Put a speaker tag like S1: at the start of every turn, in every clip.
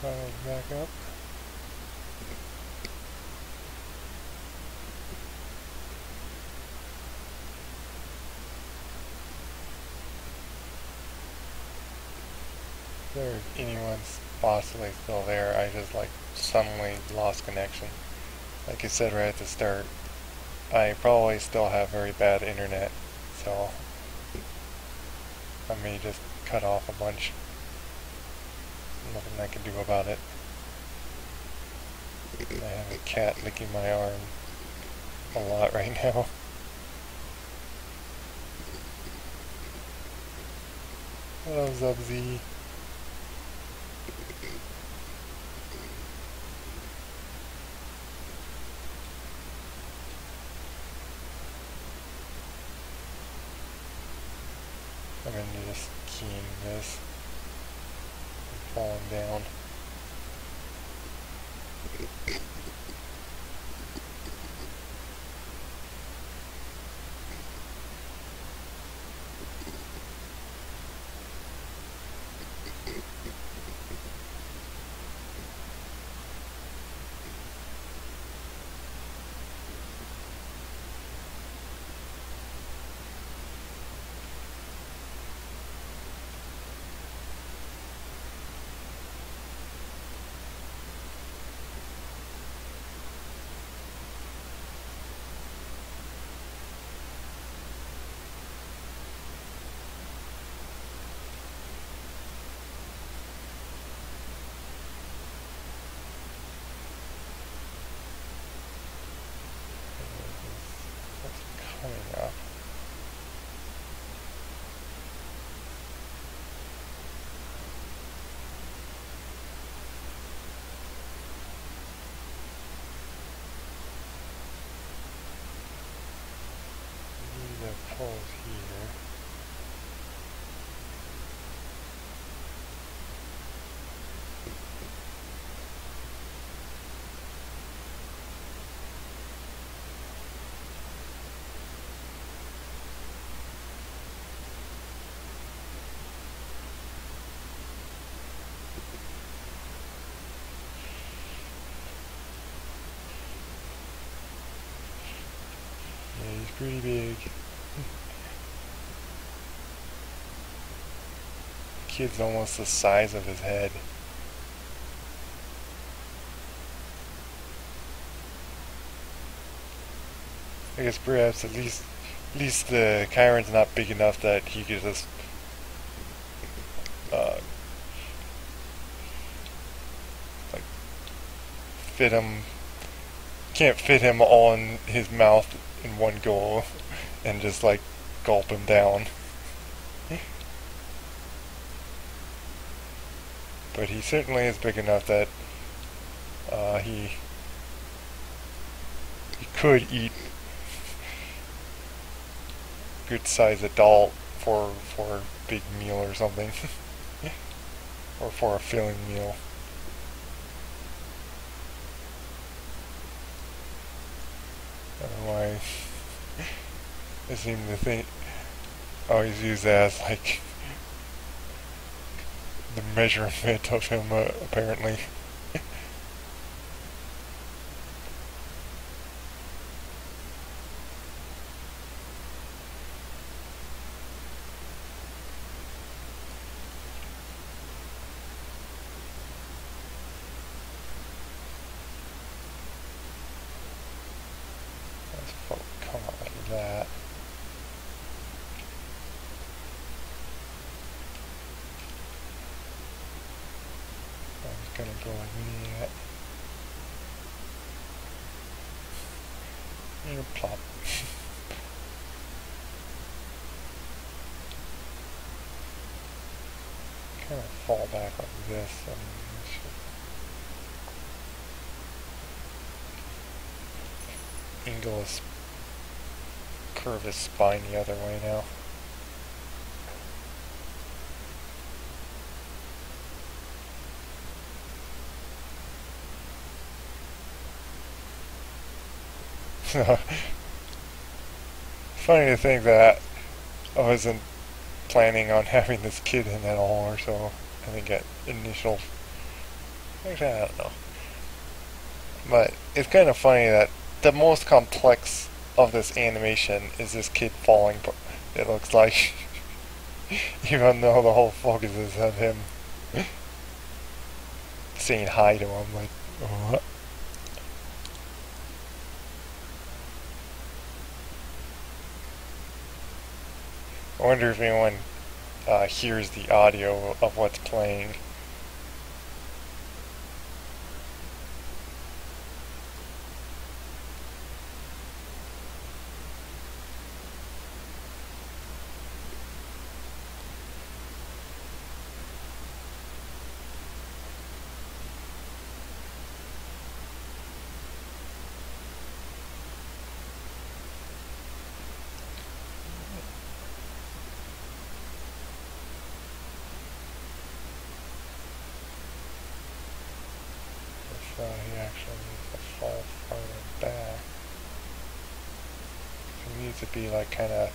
S1: Files back up. If there's anyone's possibly still there, I just like suddenly lost connection. Like I said right at the start, I probably still have very bad internet, so I may just cut off a bunch. Nothing I can do about it. I have a cat licking my arm a lot right now. Hello, Zubzy. I'm gonna just keying this and falling down. What's coming up? These are poles here. Yeah, he's pretty big. The kid's almost the size of his head. I guess perhaps at least the Chiron's not big enough that he could just like fit him. Can't fit him all in his mouth in one go and just like gulp him down. But he certainly is big enough that he could eat good sized adult for a big meal or something. Or for a filling meal. I don't know why I seem to think always use that as like the measurement of him apparently. Come on, like that. I'm just gonna go like that. And plop. Kind of fall back like this. Angle his curve his spine the other way now. Funny to think that I wasn't planning on having this kid in at all or so. I think at initial Actually, I don't know. But it's kind of funny that the most complex of this animation is this kid falling. It looks like, even though the whole focus is on him saying hi to him, like, what? I wonder if anyone hears the audio of what's playing. So he actually needs to fall farther back. So he needs to be like kind of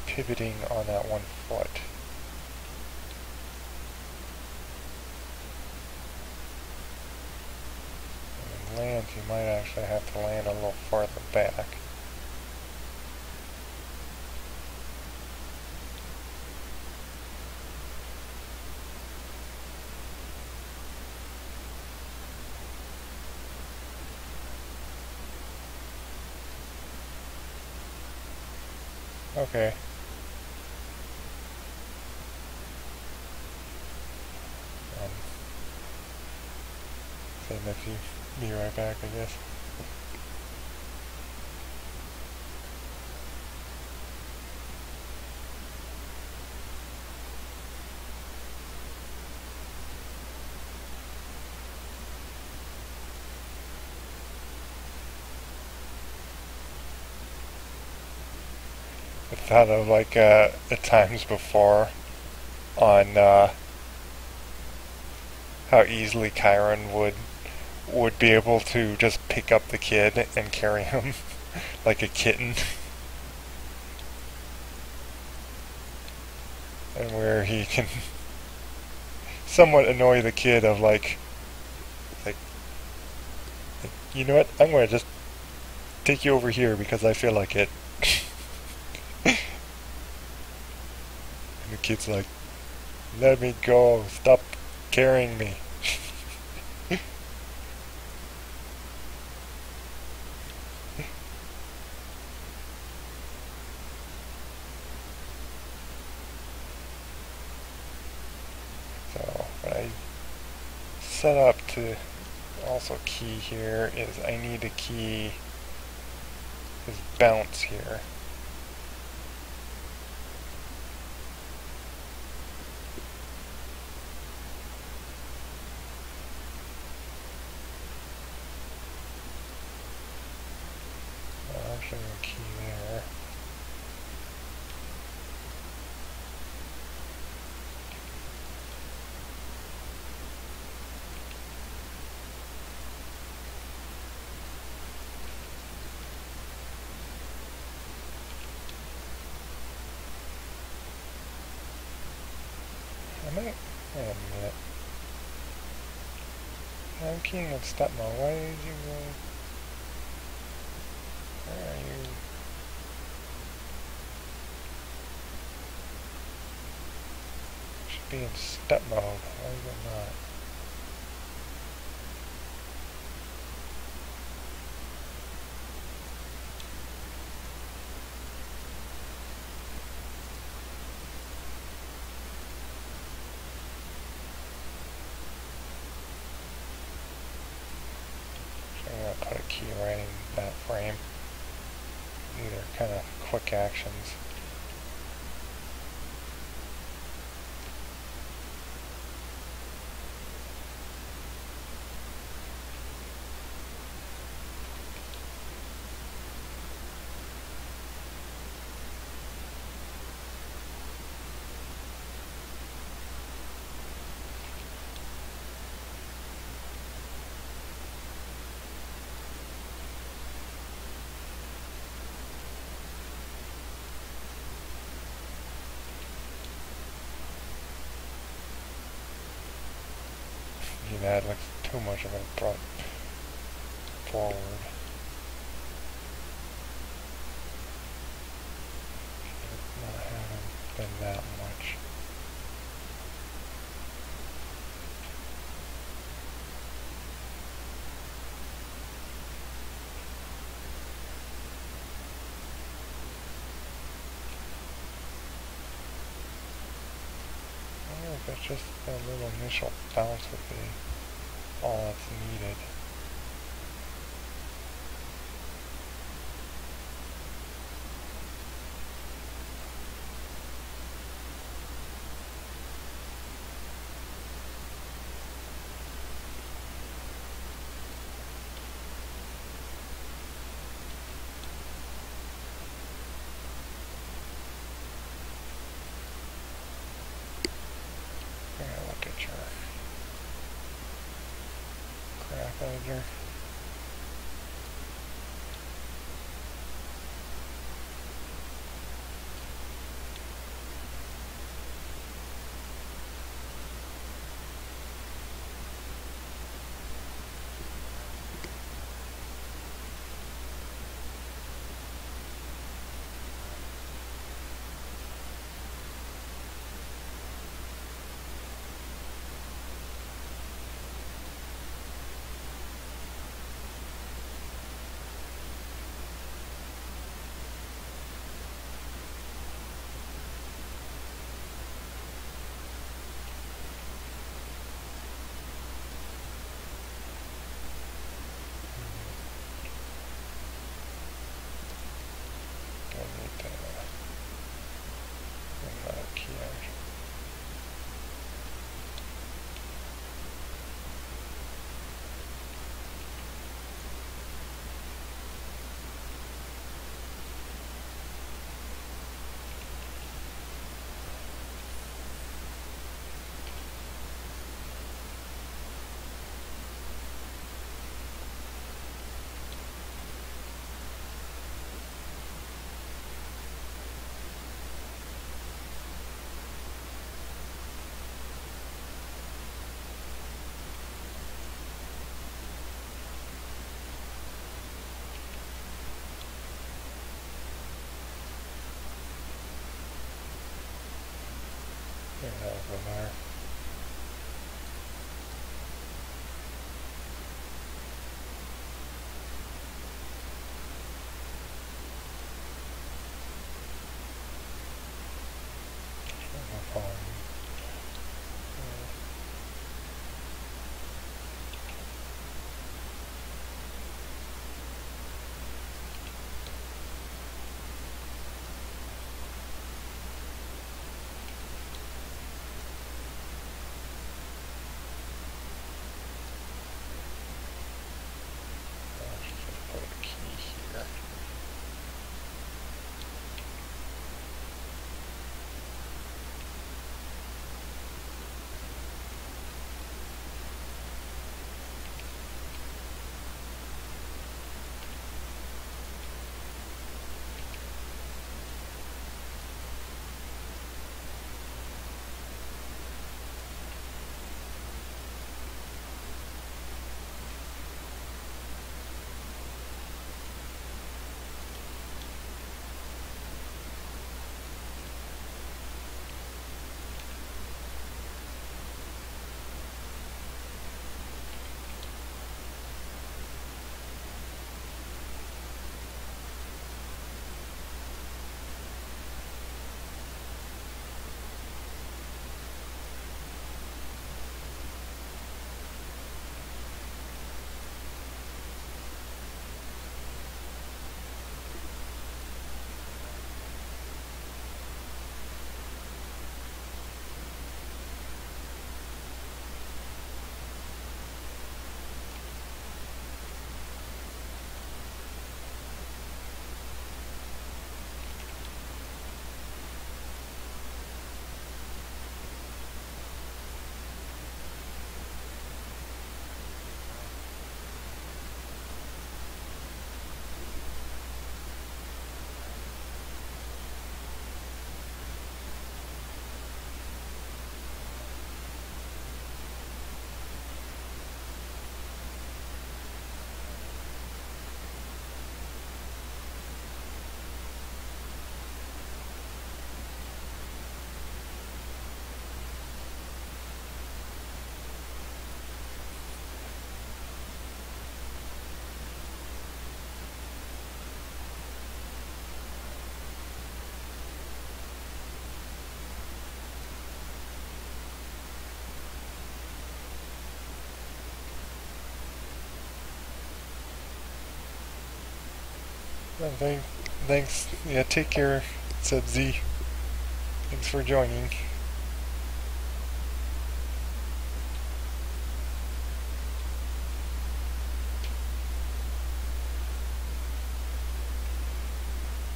S1: pivoting on that one foot. And land, you might actually have to land a little farther back. Okay. Saying that you be right back, I guess. I thought of like at times before on how easily Chiron would be able to just pick up the kid and carry him like a kitten, and where he can somewhat annoy the kid of like you know what, I'm gonna just take you over here because I feel like it. And the kid's like, let me go, stop carrying me. So what I set up to also key here is I need to key his bounce here. I'm actually going to key there. I might, wait a minute. I'm keying on step mode. Why did you go? Where are you? Should be in step mode. Why is it not? So I'm going to put a key right in that frame. These are kind of quick actions. That looks too much of it brought forward. Not having been that much. I wonder if it's just a little initial bounce would be all that's needed. Look at your graph editor. Over there. Thanks. Yeah, take care, said Z. Thanks for joining.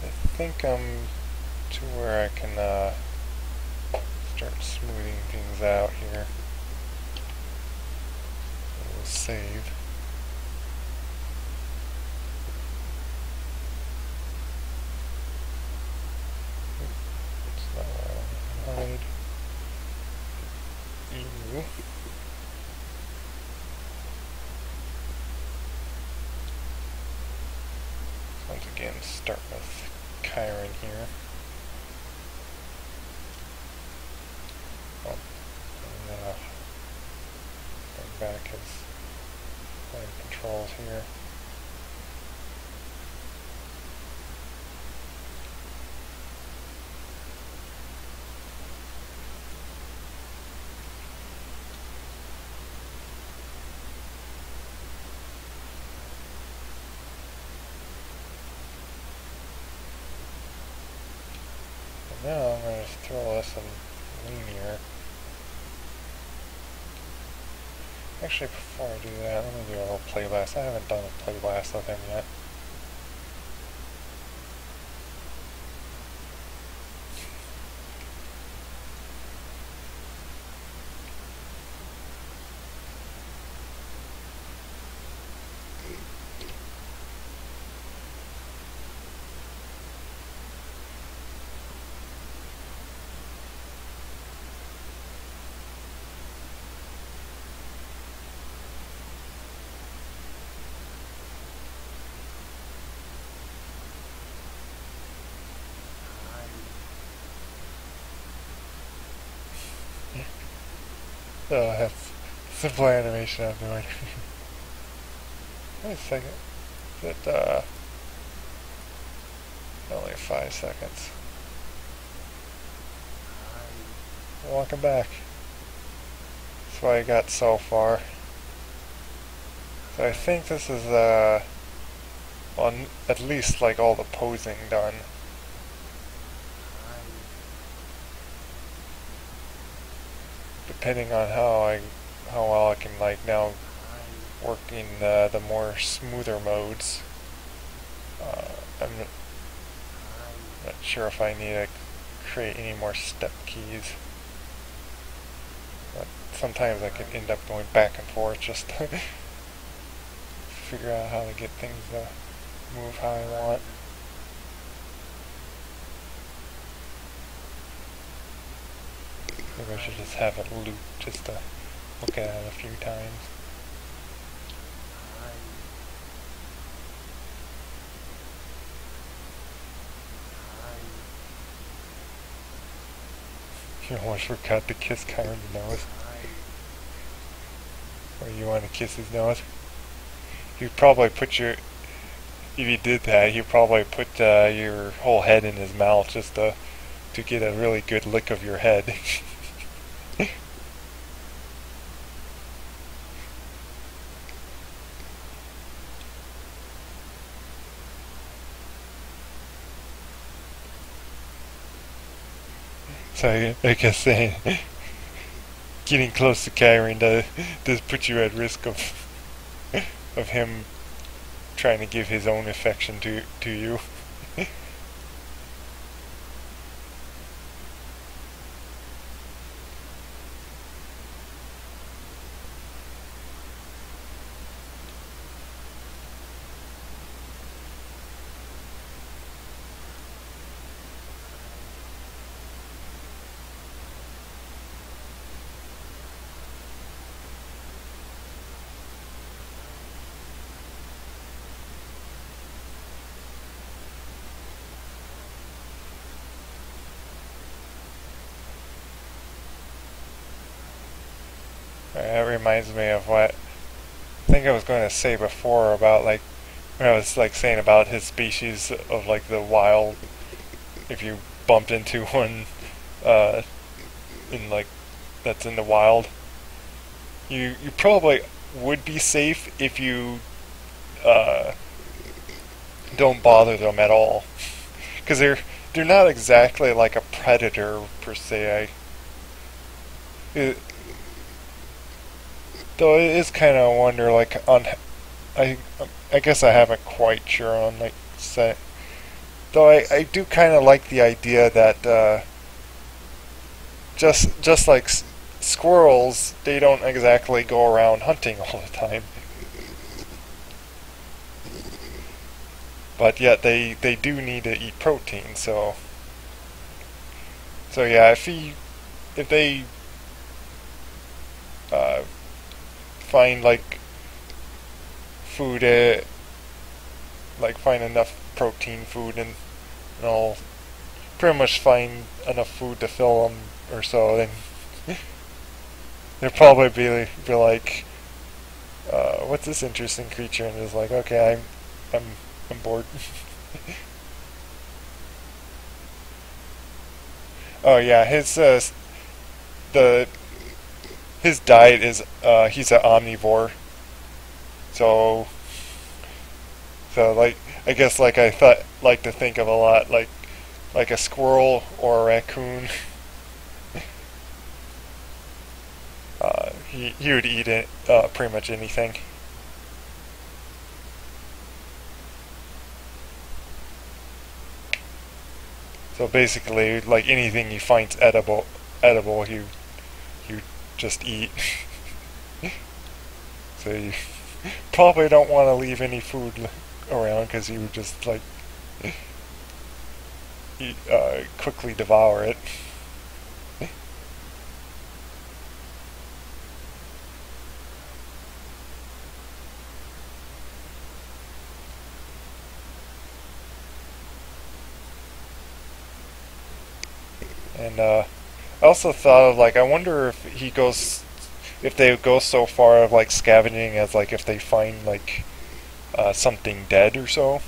S1: I think I'm to where I can start smoothing things out here. We'll save. That's not what I want to hide. Ew. Once again, start with Chiron here. Oh, and bring back his line controls here. And now I'm going to just throw this in linear. Actually, before I do that, let me do a little play blast. I haven't done a play blast of him yet. Oh, that's simple animation I'm doing. Wait a second. Is it, only 5 seconds. Welcome back. That's what I got so far. So I think this is, on at least like all the posing done. Depending on how well I can like now work in the more smoother modes. I'm not sure if I need to create any more step keys. But sometimes I could end up going back and forth just to figure out how to get things to move how I want. Maybe I should just have it loop just to look at it a few times. You almost forgot to kiss Chiron's nose. Or you want to kiss his nose? You'd probably put your... If you did that, you'd probably put your whole head in his mouth just to get a really good lick of your head. So I guess getting close to Chiron does put you at risk of him trying to give his own affection to you. That reminds me of what I think I was going to say before about like when I was like saying about his species of like the wild. If you bumped into one in like that's in the wild, you probably would be safe if you don't bother them at all, because they're not exactly like a predator per se. It, though it is kind of a wonder, like on I I guess I haven't quite sure on like say, though I do kind of like the idea that just like squirrels, they don't exactly go around hunting all the time, but yet they do need to eat protein. So yeah, if they uh, find like food, like find enough protein food, and I'll pretty much find enough food to fill them or so, then they'll probably be like, what's this interesting creature? And it's like, okay, I'm bored. Oh yeah, the his diet is he's an omnivore, so like I guess like I thought like to think of a lot like a squirrel or a raccoon. He would eat it, pretty much anything. So basically, like anything he finds edible, he just eat. So you probably don't want to leave any food around because he would just like quickly devour it. And I also thought of like I wonder if they go so far of like scavenging as like if they find like something dead or so.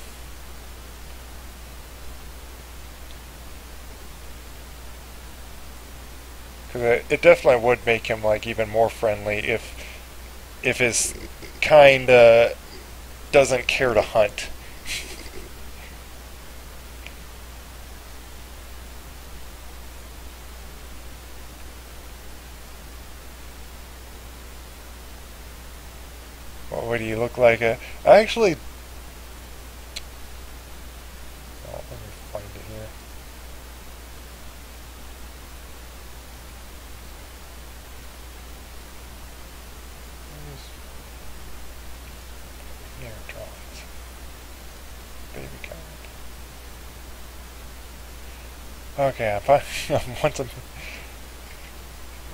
S1: Because it definitely would make him like even more friendly if his kind doesn't care to hunt. What would he look like? I actually. Oh, let me find it here. Near drawings. Baby count. Okay,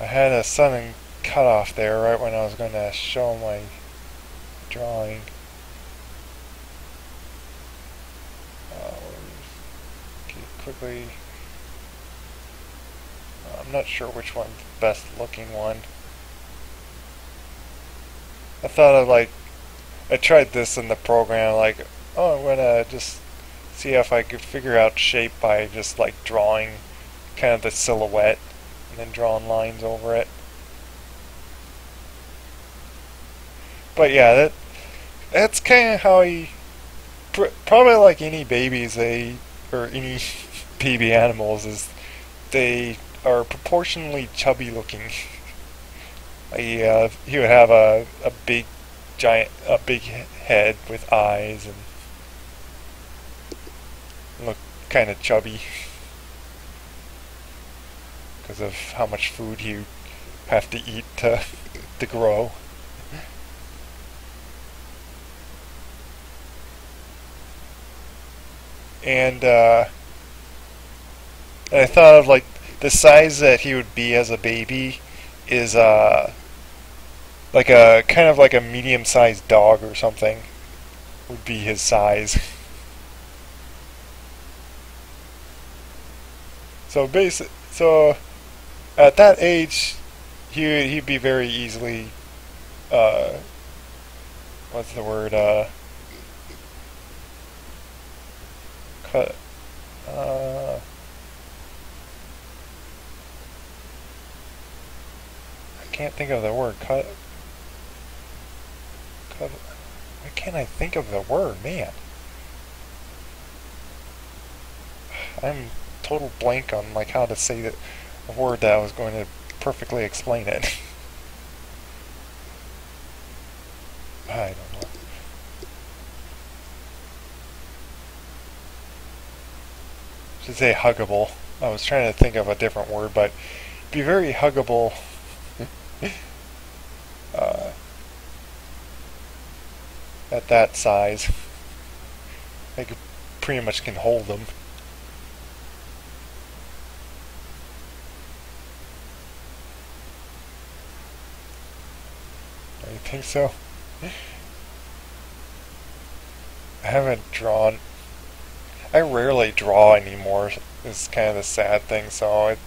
S1: I had a sudden cut off there right when I was going to show my drawing. Okay, quickly. I'm not sure which one's the best looking one. I thought of like, I tried this in the program, like, oh, I'm gonna just see if I could figure out shape by just like drawing kind of the silhouette and then drawing lines over it. But yeah, that's kind of how probably like any babies, or any baby animals, is they are proportionally chubby looking. He would have a big big head with eyes and look kind of chubby because of how much food you have to eat to grow. And I thought of like the size that he would be as a baby is like a kind of like a medium-sized dog or something would be his size. So at that age, he'd be very easily what's the word cut. I can't think of the word. Cut. Why can't I think of the word, man? I'm total blank on like how to say that a word that I was going to perfectly explain it. I don't know. I should say huggable. I was trying to think of a different word, but be very huggable. uh, at that size, I could pretty much can hold them. Do you think so? I haven't drawn. I rarely draw anymore. Is kind of the sad thing. So it's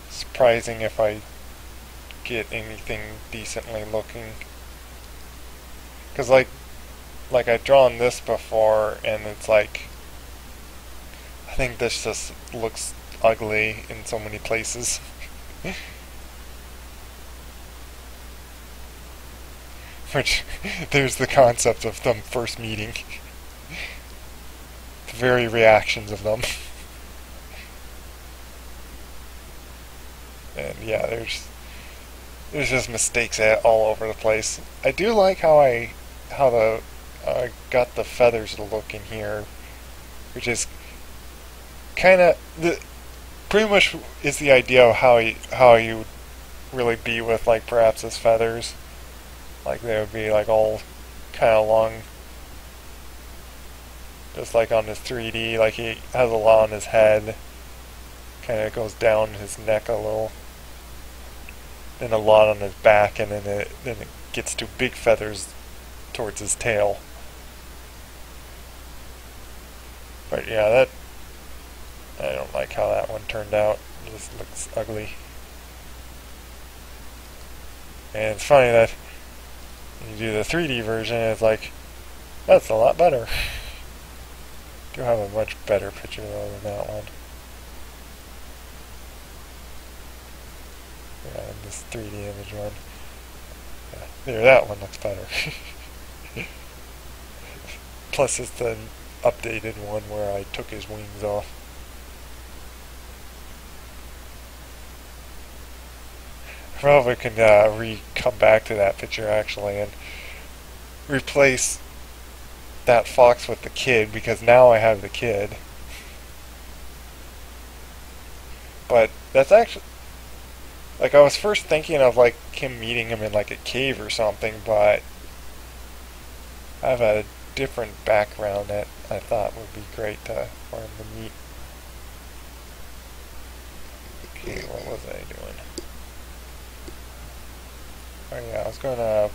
S1: surprising if I get anything decently looking. Cause like I've drawn this before, and it's like I think this just looks ugly in so many places. Which there's the concept of them first meeting. The very reactions of them. And yeah, there's just mistakes all over the place. I do like how the got the feathers to look in here, which is kind of the pretty much is the idea of how you would really be with like perhaps his feathers. Like they would be like all kind of long, just like on his 3D. Like he has a lot on his head, kind of goes down his neck a little, then a lot on his back, and then it gets to big feathers towards his tail. But yeah, that I don't like how that one turned out. It just looks ugly. And it's funny that when you do the 3D version, it's like, that's a lot better. I do have a much better picture though than that one. Yeah, this 3D image one. Yeah, there, that one looks better. Plus it's the updated one where I took his wings off. Probably can come back to that picture actually and replace that fox with the kid, because now I have the kid. But that's actually like I was first thinking of like him meeting him in like a cave or something, but I have a different background that I thought would be great for him to meet. Okay, what was I doing? Oh yeah, I was gonna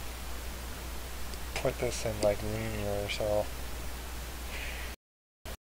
S1: put this in like linear, so